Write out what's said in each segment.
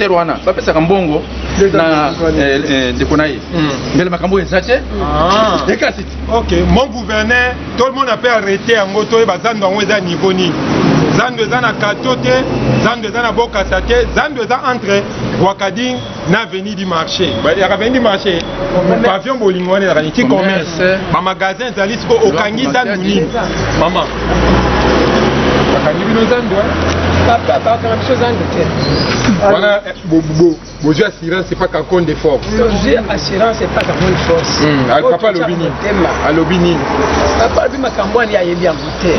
ministère wana bapesa kambongo na dekonaye mais le makambo ezate et kasi OK mon gouverneur tout le monde a pu arrêter en goto et bazando en weza niveau ni zando za na katote zando za na bokasa te zando za entre Wakading na avenue du marché ya avenue du marché pavillon bolingo na raniti commerce ma magasin zali siko okangi zando ni maman bakangi bino zando papa quand chose en voilà besoin assurance c'est pas qu'un compte de force besoin assurance c'est pas qu'un compte de force papa lobini alobini papa bi makambo ni ayebi amute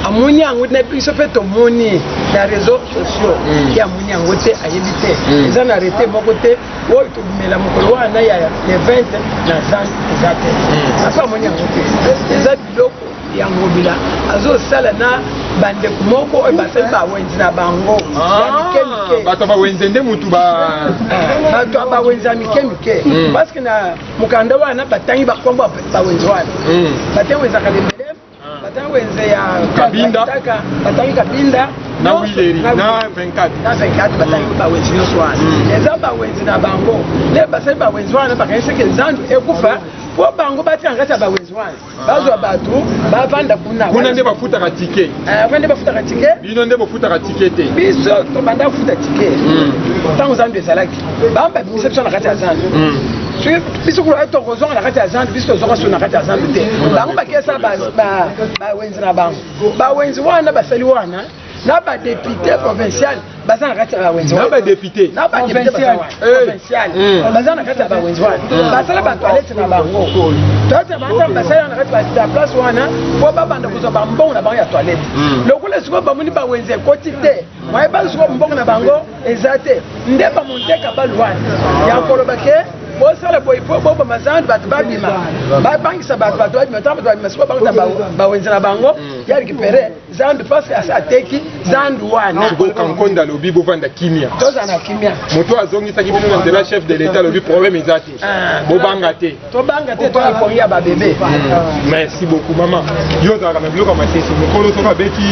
amuni yango na biso pe to moni na réseaux sociaux ya amuni yango te ayebi te ils ont arrêté mon côté o to bimela mokolo wana ya le 20 na zan ezate papa amuni yango te ezati biloko yango bila azo sala na bande kumoko oyo basali bawenzi na bango bato bawenzi nde mutu bato bawenzi ya mike parce que na mukanda wana batangi bakombo bawenzi wana batangi wenzaka lebelef batangi wenze ya kabinda batangi kabinda na wileri na 24 batangi bawenzi nyonso wana eza bawenzi na bango le basali bawenzi wana bakaniseke nzandu ekufa po bango batia ngati bawenzi wana bazwa bato bavanda kuna nde bafutaka tike nde bafutaka tike bino nde bafutaka tike te biso tobanda kufuta tike ntango zandu ezalaki bamba biso biso na kati ya zandu biso kula tokozonga na kati ya zandu biso tozoka so na kati ya zandu te bango bakesa bawenzi na bango bawenzi wana basali wana na ba député provincial baza na kati ya bawenzi na ba député provincial baza na kati ya bawenzi wana basala ba toilette na bango toilette banta basala na kati ya place wana po babanda kozwa bambongo na bango ya toilette lokola siko bamuni bawenzi ekoti te mwaye basiko mbongo na bango eza te nde bamonteka balwana ya kolobake bosala bobo mazandu bato babima babangisa bato babima ntango bato babima siko bangisa bawenzi na bango ya récupérer zandu parce que ateki zandu wana kankonda alobi bovanda kimia toza na kimia moto azongisaki bino na nzela chef de l'état alobi problème eza te bobanga te tobanga te toakongi ya babebe merci beaucoup maman yo ozalaka na biloko ya masesi mokolo soki abeti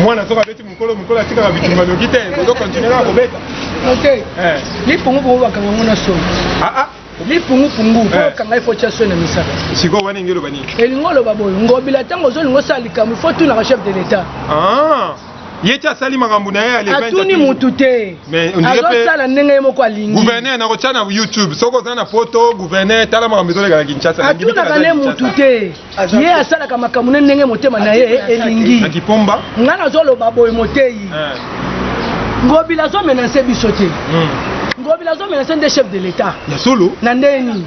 mwana soki abeti mokolo atikaka bitumba noki te ozokontinue na kobeta ok lipungupungu bakanga ngona soni lipungupungu okanga ifo tya soni na misaka sikoyo wana engelo banini elingo oloba boyo ngobila ntango ozolingo osala likambo ifo tunaka chef de l'état ye ti asali makambo na ye atuni mutu te azosala ndenge ye moko alingi gouverneur nakotya na youtube soki oza na poto gouverneur tala makambo ezoleka na kinshasa atunaka ne mutu te ye asalaka makambo ne ndenge motema na ye elingi na kipomba nga nazoloba boye moteyi ngobila azomenase biso te ngobila azomenase nde chef de l'état ya solo na ndeni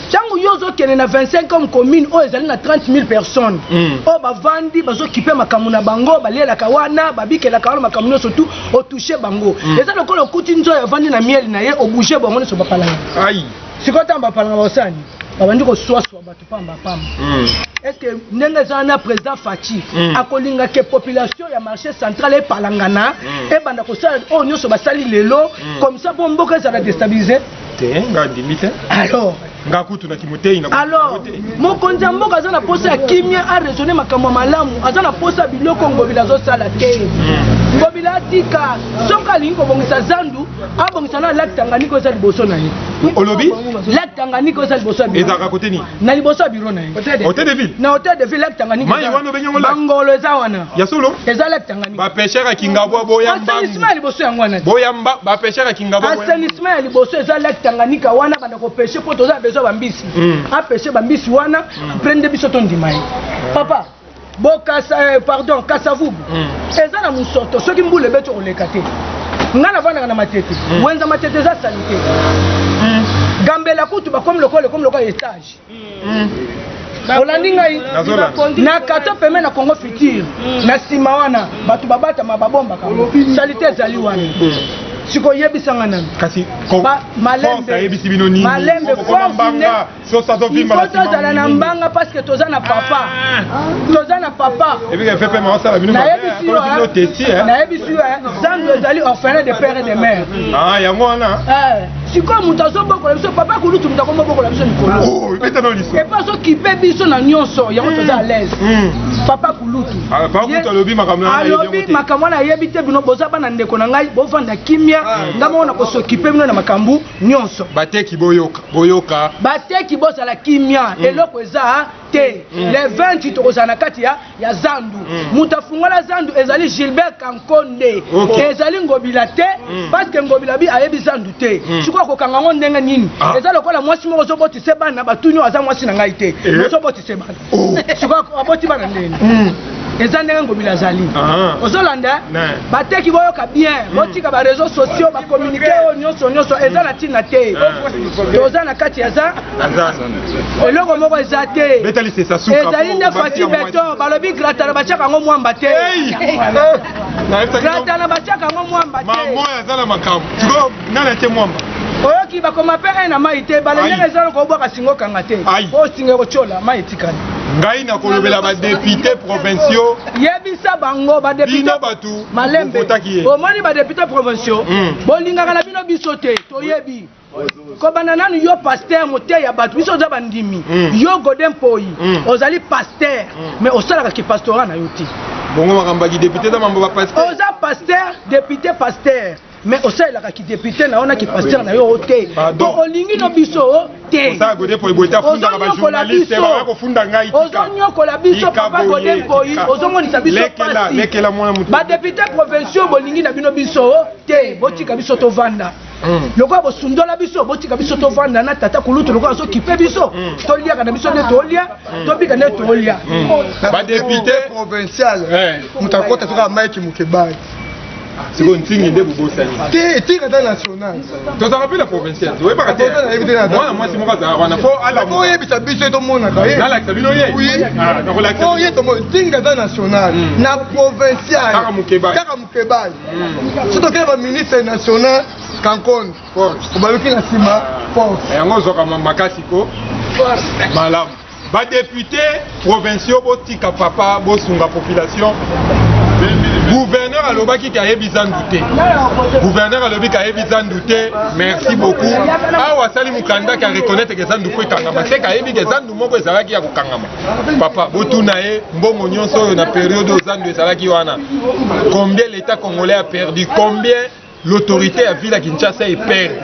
ntango yo ozokende na 25 comme commune oyo ezali na 30 000 personnes oyo bavandi bazokipe makambo na bango balielaka wana babikelaka wana makambo nyonso tu otouche bango eza lokola okuti nzoyo avandi na mieli na ye obouge bango nyonso bapalanga sikoyo ntango bapalanga basani babandi koswaswa bato pamba est-ce que ndenge eza na président Fachi akolinga ke population ya marché central epalangana ebanda kosala oyo nyonso basali lelo comme ça po mboka ezala déstabilise te nga ndimi te alors nga kutu na kimotei alors mokonzi ya mboka aza na posa ya kimia araisonne makambo ya malamu aza na posa biloko ngobila azosala te ngobila atika soki alingi kobongisa zandu abongisa na lac Tanganyika eza liboso na ye olobi lac Tanganyika eza liboso ya biro ezalaka kote nini na liboso ya biro na ye hôtel de ville na hôtel de ville lac Tanganyika mai wana obenyango lac bangolo eza wana ya solo eza lac Tanganyika bapêcheur ya kingabwa boyamba assainissement ya liboso yango wana boyamba bapêcheur ya kingabwa assainissement ya liboso eza lac Tanganyika wana banda kopêche po toza besoin bambisi apêche bambisi wana prendre biso tondima ye papa bokasa pardon kasavubu eza na musoto soki mbula ebeti koleka te nga navandaka na matete wenza matete eza sali te gambela kutu bakomi lokola étage olandi ngai na kata peme na Congo Futur na nsima wana bato babatama babombaka salite ezali wana siko yebisanga nani kasi malembe yebisi bino nini malembe mbanga so ça doit vivre la tozala na mbanga parce que toza na papa et puis fait paiement ça bino na yebisi yo zandu ezali orphelin de père et de mère yango wana sikoyo moto azobokola biso papa kulutu moto akobokola biso likolo epa azokipe biso na nyonso yango toza à l'aise papa kulutu alobi makambo wana ayebi te bino boza bana ndeko na ngai bovanda kimia nga moko na kosokipe bino na makambo nyonso bateki boyoka bateki bozala kimia eloko eza te le 20 tokozala na kati ya zandu moto afungola zandu ezali Gilbert Kankonde ezali ngobila te parce que ngobila bi ayebi zandu te sikoyo kokanga ngo ndenge nini eza lokola mwasi moko ozobotise bana batunyo aza mwasi na ngai te ozobotise bana sikoyo aboti bana ndeni eza ndenge ngobila azali ozolanda bateki boyoka bien botika ba réseaux sociaux bakommunike oyo nyonso eza na ntina te toza na kati ya za eloko moko eza te ezali nde fati beton balobi gratana batiaka yango mwamba te gratana batiaka yango mwamba te oyoki bakoma mpe na mai te balendenge eza loko obwaka singo kanga te osinga kotyola mai etikali ngai nakolobela badepute provinciaux yebisa bango badepute malembe omoni badepute provinciaux bolingaka na bino biso te toyebi kobanda nanu yo pasteur moteya ya bato biso oza bandimi yo Godin Mpoi ozali pasteur mais osalaka ki pastorat na yo te bongo makambo ya député za mambo ba pasteur oza pasteur député pasteur mais osalelaka ki député na ona ki pasteur na yo te to olingi no biso te ozonyokola biso papa Godin Mpoi ozomonisa biso pasi badepute provinciaux bolingi na bino biso te botika biso tovanda lokola bosundola biso botika biso tovanda na tata kulutu lokola azokipe biso toliaka na biso nde tolia tobika nde tolia badepute provincial moto akota soka maiki mokebali siko ntingi nde bobosani te tika ta national tozala mpe na provincial oyebaka te mwana mwasi moko azala wana fo oyebisa biso tomonaka ye nalakisa bino ye oye tinga ta national na provincial kaka mokebali so tokele baministre national Kankonde obaluki na nsima force yango ozoka makasi ko malamu badepute provinciaux botika papa bosunga population gouverneur alobaki kayebi zandu te gouverneur alobi kayebi zandu te merci beaucoup awa asali mokanda ka reconnaître ke zandu po ekangama te kayebi ke zandu moko ezalaki ya kokangama papa botuna ye mbongo nyonso oyo na période oyo zandu ezalaki wana combien l'état congolais a perdu combien l'autorité à ville à Kinshasa est perdue.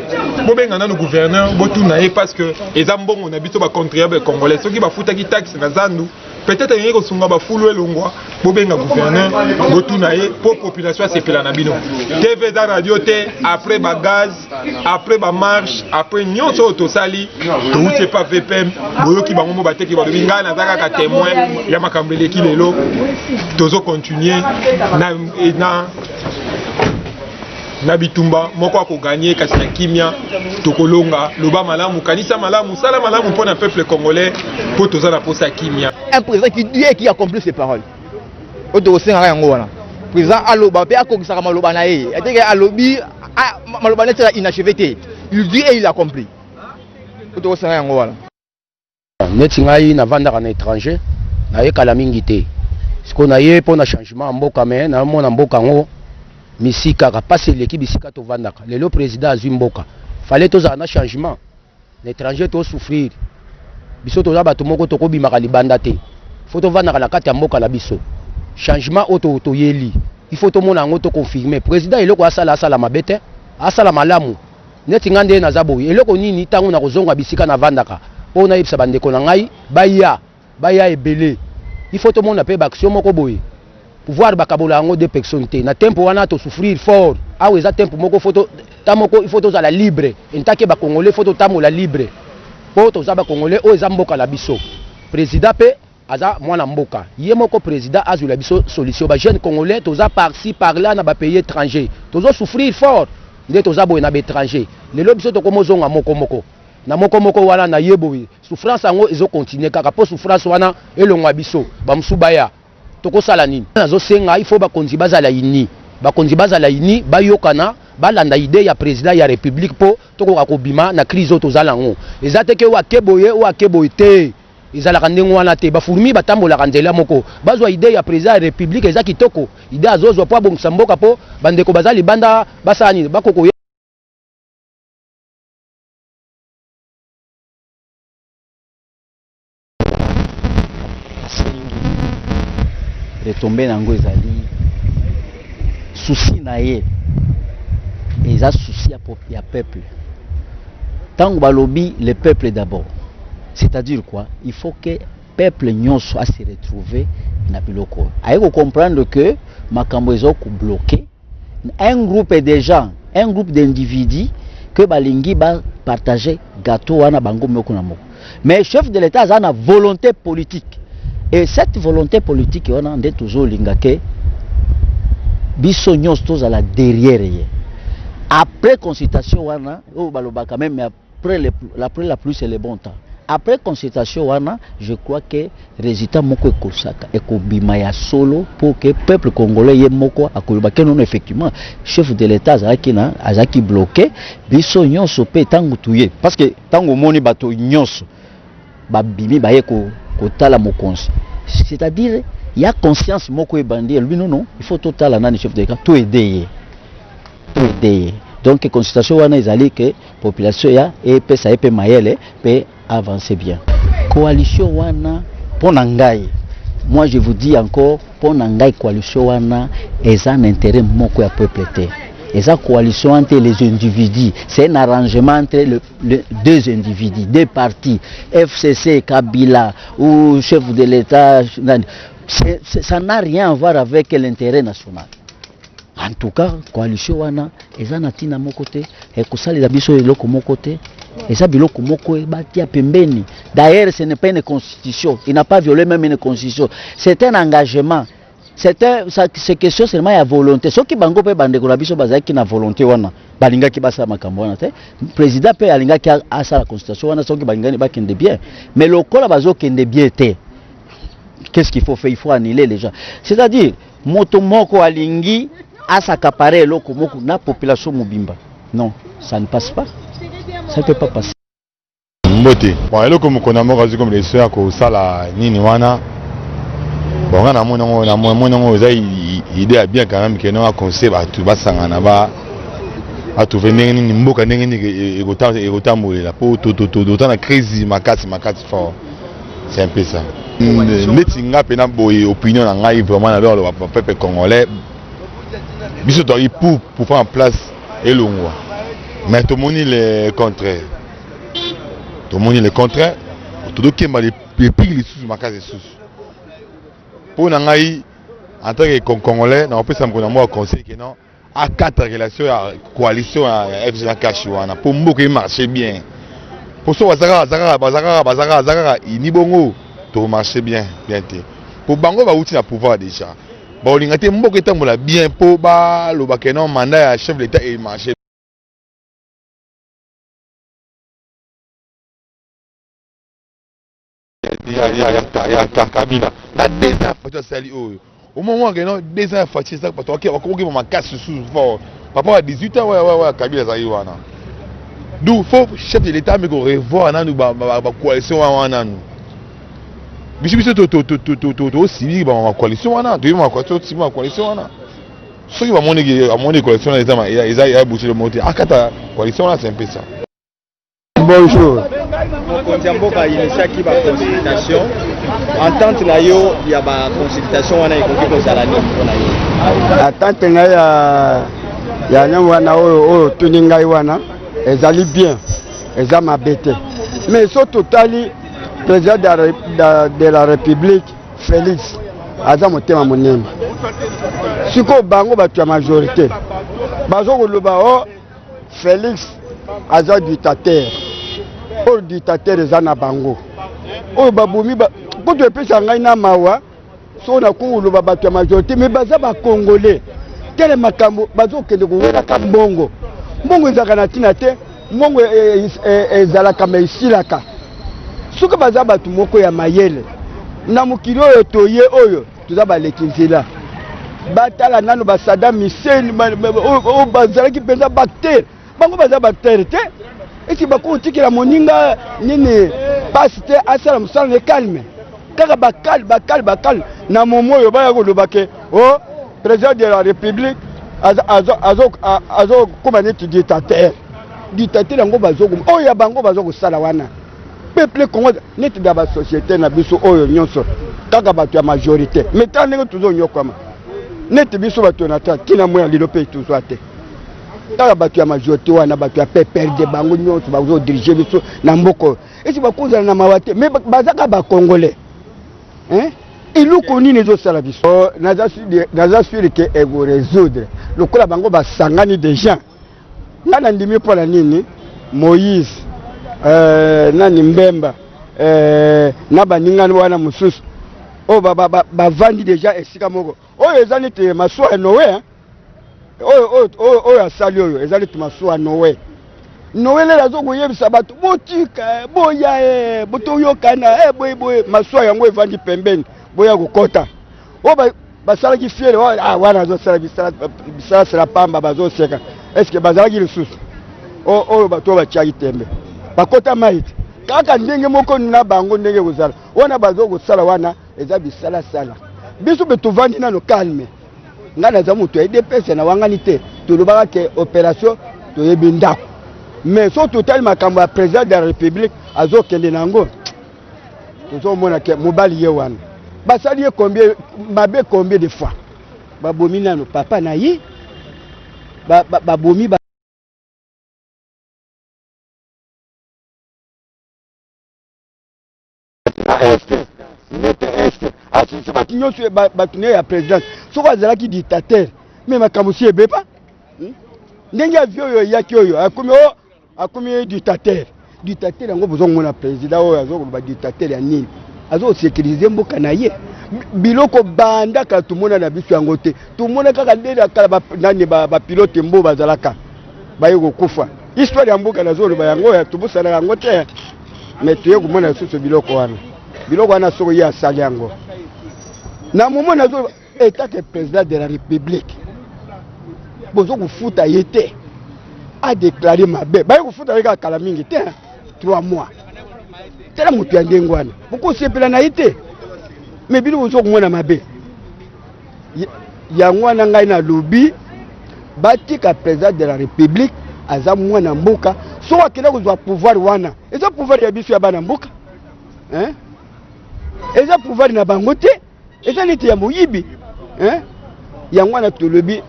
Bobenga na no gouverneur botuna ye parce que eza mbongo na biso ba contribuable congolais soki ba futa ki taxe na zandu peut-être yeko sunga ba fulu elongwa bobenga gouverneur botuna ye pour population sepela na bino TV za radio te après ba gaz après ba marche après nyonso tosali to utie pas VPM boyoki bango mo bateki ba binga na zaka ka témoin ya makambele ki lelo tozo continuer na bitumba moko akoganye kasi na kimia tokolonga loba malamu kanisa malamu sala malamu pour le peuple congolais pour toza na posa kimia un président qui accomplit ses paroles oto senga yango wana président aloba pe akokisaka maloba na ye ateke alobi maloba na tera inachevé te il dit et il accomplit oto senga yango wana neti ngai navandaka na étranger nayekala mingi te siko naye mpo na changement mboka me namona mboka ngo misika kapasi l'équipe bisika to vandaka lelo président azwi mboka fallait tozala na changement na étranger to souffrir biso toza bato moko tokobimaka libanda te faut to vandaka na kati ya mboka la biso changement oto toyeli il faut tomona yango to confirmer président eloko asala mabe te asala malamu neti nga nde naza boye eloko nini ntango na kozonga bisika na vandaka mpo nayebisa bandeko na ngai baya ebele il faut tomona mpe baaction moko boye pouvoir bakabola yango de personnes te na tempo wana to souffrir fort awa eza tempo moko foto tamoko il faut tozala libre entake bakongolais faut totamola libre po toza bakongolais oyo eza mboka la biso président pe aza mwana mboka ye moko président azwi la biso solution ba jeune congolais toza par-ci par-là na ba pays étranger tozo souffrir fort nde toza boye na ba étranger lelo biso tokomozonga moko na moko wana na yeboye souffrance yango ezo continuer kaka po souffrance wana elongwa biso ba musubaya tokosala nini nazosenga il faut bakonzi bazala ini bayokana balanda idée ya président ya république po tokoka kobima na crise oyo tozala yango eza te ke wakeboye te ezalaka ndenge wana te bafurmi batambolaka nzela moko bazwa idée ya président ya république eza kitoko idée azozwa po abongisa mboka po bandeko bazali banda basala nini bakoko retombé nango ezali souci na ye eza souci ya peuple. Tant balobi le peuple d'abord. C'est-à-dire quoi? Il faut que peuple nyonso a se retrouver na biloko. Ayeko comprendre que makambo ezoko bloqué un groupe de gens, un groupe d'individus que balingi ba partager gâteau wana bango moko na moko. Mais chef de l'État a une volonté politique. Et cette volonté politique on a ndé toujours lingake biso nyonso tozala derrière ye. Après consultation wana o baloba quand même, mais après la pluie c'est le bon temps. Après consultation wana, je crois que résultat moko ekosaka ekobima ya solo pour que peuple congolais ye moko akoyoba que non effectivement chef de l'État azaki bloqué biso nyonso pe tango tuye parce que tango moni bato nyonso babimi baye kotala mokonzi, c'est-à-dire il y a conscience moko ebandi lui non il faut total nani chef de l'État tout aider. Donc consultation wana ezali que population ya et pesa epe mayele pe avancer bien. Coalition wana ponangai. Moi je vous dis encore ponangai coalition wana est un intérêt moko ya peuple te. Et ça coalition entre les individus, c'est un arrangement entre les deux individus, deux partis, FCC, Kabila ou chef de l'État. Ça n'a rien à voir avec l'intérêt national. En tout cas, coalition wana eza na tina moko te ekosalisa biso eloko moko te eza biloko moko batia pembeni. D'ailleurs, ce n'est pas une constitution, il n'a pas violé même une constitution, c'est un engagement, c'est question seulement ya volonté. Soki bango pe bandeko na biso bazaki na volonté wana balingaki basa makambo wana te président pe alingaki asa la constitution wana soki balingani bakende bien, mais lokola bazokende bien te, qu'est-ce qu'il faut faire? Il faut annuler les gens, c'est-à-dire moto moko alingi asakapare eloko moko na population mobimba. Non, ça ne passe pas. Ça ne peut pas passer. Mbote. Bon, eloko moko na moko comme les soeurs ko sala nini wana. Bon, na mona za idée bien quand même que non a conseil ba tu basanga na ba a trouver nini mboka nini ekotambolela po to na crise makasi fort. C'est un peu ça. Netinga pena boy opinion na ngai vraiment na le peuple congolais. Biso to pour faire en place elongwa. Mais tout le monde est le contraire. Tout le monde est le contraire. Tout le monde est les prix sous ma case sous. Pour nous, en tant que Congolais, on peut s'amener conseil que non à 4 relations à coalition à FGK Chouana pour beaucoup marcher bien. Pour ça, Bazara, il n'y bongo tout marcher bien. Pour Bango va outil à pouvoir déjà. Bon, il y a beaucoup de temps bien pour le bakenon mandat à chef de l'État et marcher. Il y a Kabila. La deuxième fois, c'est au moment où il y a une deuxième fois, c'est ça, parce que on va casser sous fort. Papa à 18 ans, ouais, Kabila, ça y est. D'où il faut chef de l'État, mais qu'on revoit la coalition. Biso civil, la coalition, la coalition. Ceux qui vont à la coalition, ils ont bouché le monté. À la coalition, c'est un peu ça. Bonjour. Mokondiamboka a initié qui va consultation. Entente na yo ya ba consultation wana ikoki kozala nini mpona yo? Attente na ya nyongo wana oyo tuni ngai wana ezali bien, eza mabete. Mais so totali président de la République Félix aza motema monene. Siko bango bato ya majorité bazo koloba o Félix aza dictateur. Au dictateur eza na bango oyo babumi poto epesa ngai na mawa so na koloba bato ya majorité mais baza bakongolais tele makambo bazokende kowelaka mbongo ezalaka na ntina te mbongo ezalaka ma esilaka soki baza bato moko ya mayele na mokili oyo toye oyo toza baleki nzela batala nano basada miseni oyo bazalaki mpenza bactere bango baza bactere te eti bakotikela moninga nini pasi te asala mosala ne calme kaka bakale na momo oyo baya koloba ke o président de la république azokoma neti dictateur yango bazokoma oyo ya bango bazokosala wana peuple congolais neti da ba société na biso oyo nyonso kaka bato ya majorité mais tant ndenge tuzo nyokama neti biso bato na ta kina moya lilo pe tuzo ate kaka bato ya majorité wana bato ya PPRD bango nyonso bazo diriger biso na mboko esi bakonza na mawate mais bazaka ba congolais hein iluko nini ezosala biso naza sûr que ego résoudre lokola bango basangani déjà ngana ndimi mpola nini Moïse nani Mbemba na baningani wana mosusu o bavandi déjà esika moko oyo ezali te masuwa ya Noé oyo asali oyo ezali te masuwa ya Noé lela azokoyebisa bato botika boya botoyokana boye masuwa yango evandi pembeni boya kokota o basalaki fiere wana azosala bisala pamba bazoseka eske bazalaki lisusu oyo bato batiaki tembe bakota maiti kaka ndenge moko na bango ndenge kozala wana bazokosala wana eza bisalasala biso mpe tovandi nano calme ngai naza moto ya idps na wangani te tolobaka ke opération toyebi ndako mais so totali makambo ya président de la république azokende nango tozomona ke mobali ye wana basali ye combien mabe combien de fois babomi nano papa na ye babomi asisi bato nyonso bato ne ya présidence soko azalaki dictateur me makambo si ebepa ndenge avi oyo eyaki oyo akomi dictateur yango bozomona président oyo azokoloba dictateur ya nini azosécurize mboka na ye biloko bandaka tomona na biso yango te tomona kaka ndenge kala nani bapilote mbo bazalaka baye kokufa histoire ya mboka nazoloba yango tobosana yango te mais toye komona lisusu biloko wana soko ye asali yango na moment nazoloba état que président de la république bozo kofuta ye te a déclaré mabe baye kofuta ye kaka kala mingi te 3 mois tela moto ya ndenge wana bokosepela na ye te mais bino bozo komona mabe yango wana ngai na lobi batika président de la république aza mwana mboka so akenda kozwa pouvoir wana eza pouvoir ya biso ya bana mboka hein eza pouvoir na bango te eza neti ya moyibi hein yango wana tolobi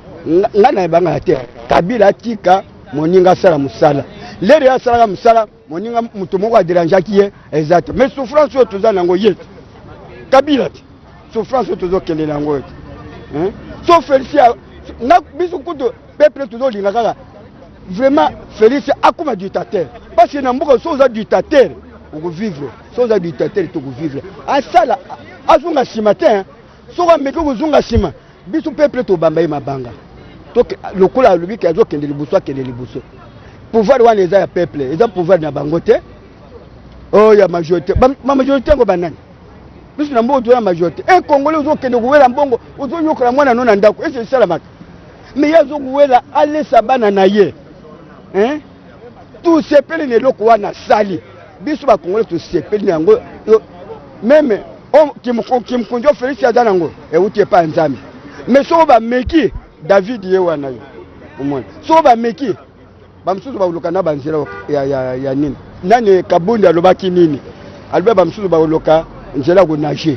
nga na banga te Kabila atika moninga sala musala lere asala musala moninga muto moko aderanjaki ye exact mais souffrance oyo toza nango ye Kabila souffrance oyo tozokende nango hein so Félicien na biso kuto peuple tozolinga kaka vraiment Félix akuma dictateur parce que na mboka so za dictateur oko vivre so za dictateur to ko vivre asala azunga sima te so ka meko kozunga sima biso peuple to bamba mabanga to lokola lobi ke azokende libuso akende libuso pouvoir wana eza ya peuple eza pouvoir na bango te oh ya majorité ma majorité ngo banani biso na mboka to ya majorité un congolais ozokende kuwela mbongo ozonyokola mwana nona ndako ese sala maka mais yazo kuwela alesa bana na ye hein tout sepeli ne loko wana sali biso ba congolais to sepeli nango même kimkunjo Félix azanango euti pa nzambe mais so ba meki David ye wana yo omona so ba meki bamsusu ba uluka na banzira ya nini nani Kabunda alobaki nini albe bamsusu ba uluka nzela ko nager